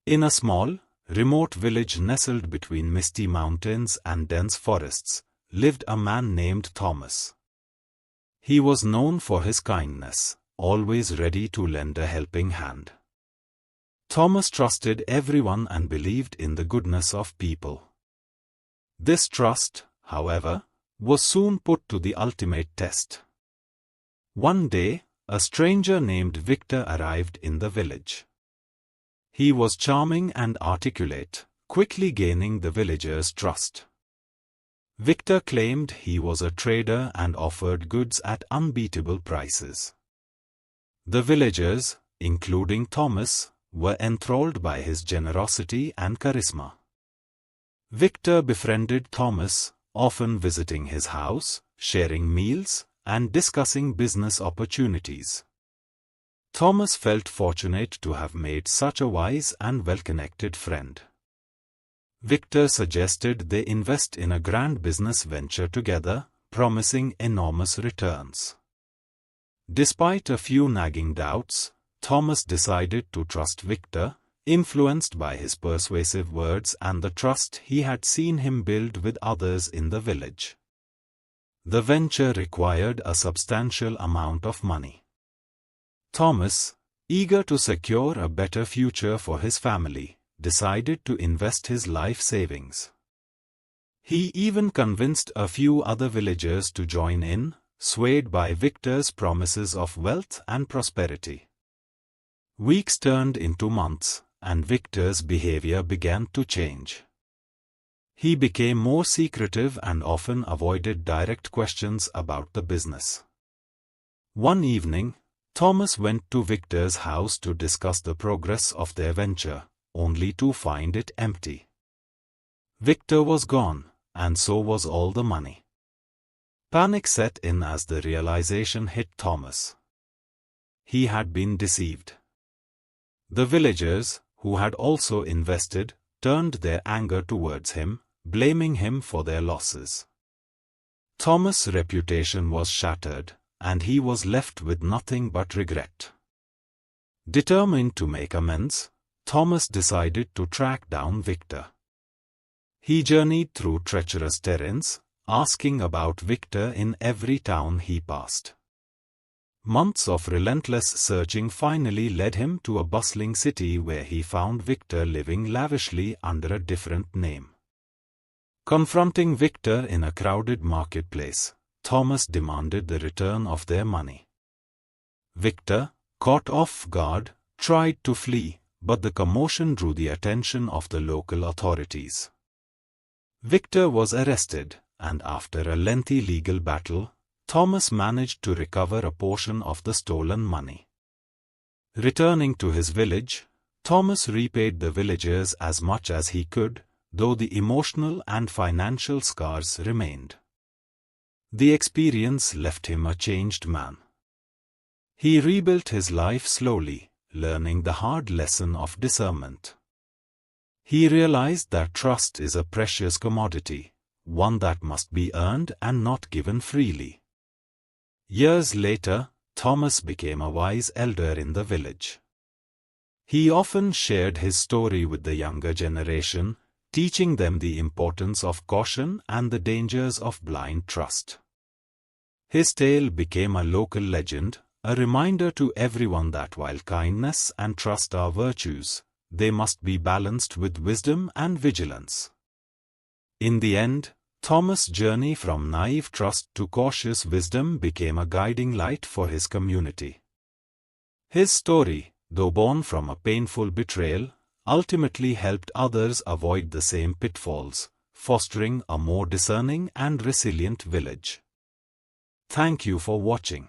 In a small, remote village nestled between misty mountains and dense forests, lived a man named Thomas. He was known for his kindness, always ready to lend a helping hand. Thomas trusted everyone and believed in the goodness of people. This trust, however, was soon put to the ultimate test. One day, a stranger named Victor arrived in the village. He was charming and articulate, quickly gaining the villagers' trust. Victor claimed he was a trader and offered goods at unbeatable prices. The villagers, including Thomas, were enthralled by his generosity and charisma. Victor befriended Thomas, often visiting his house, sharing meals, and discussing business opportunities. Thomas felt fortunate to have made such a wise and well-connected friend. Victor suggested they invest in a grand business venture together, promising enormous returns. Despite a few nagging doubts, Thomas decided to trust Victor, influenced by his persuasive words and the trust he had seen him build with others in the village. The venture required a substantial amount of money. Thomas, eager to secure a better future for his family, decided to invest his life savings. He even convinced a few other villagers to join in, swayed by Victor's promises of wealth and prosperity. Weeks turned into months, and Victor's behavior began to change. He became more secretive and often avoided direct questions about the business. One evening, Thomas went to Victor's house to discuss the progress of their venture, only to find it empty. Victor was gone, and so was all the money. Panic set in as the realization hit Thomas. He had been deceived. The villagers, who had also invested, turned their anger towards him, blaming him for their losses. Thomas' reputation was shattered, and he was left with nothing but regret. Determined to make amends, Thomas decided to track down Victor. He journeyed through treacherous terrains, asking about Victor in every town he passed. Months of relentless searching finally led him to a bustling city where he found Victor living lavishly under a different name. Confronting Victor in a crowded marketplace, Thomas demanded the return of their money. Victor, caught off guard, tried to flee, but the commotion drew the attention of the local authorities. Victor was arrested, and after a lengthy legal battle, Thomas managed to recover a portion of the stolen money. Returning to his village, Thomas repaid the villagers as much as he could, though the emotional and financial scars remained. The experience left him a changed man. He rebuilt his life slowly, learning the hard lesson of discernment. He realized that trust is a precious commodity, one that must be earned and not given freely. Years later, Thomas became a wise elder in the village. He often shared his story with the younger generation, teaching them the importance of caution and the dangers of blind trust. His tale became a local legend, a reminder to everyone that while kindness and trust are virtues, they must be balanced with wisdom and vigilance. In the end, Thomas' journey from naive trust to cautious wisdom became a guiding light for his community. His story, though born from a painful betrayal, ultimately helped others avoid the same pitfalls, fostering a more discerning and resilient village. Thank you for watching.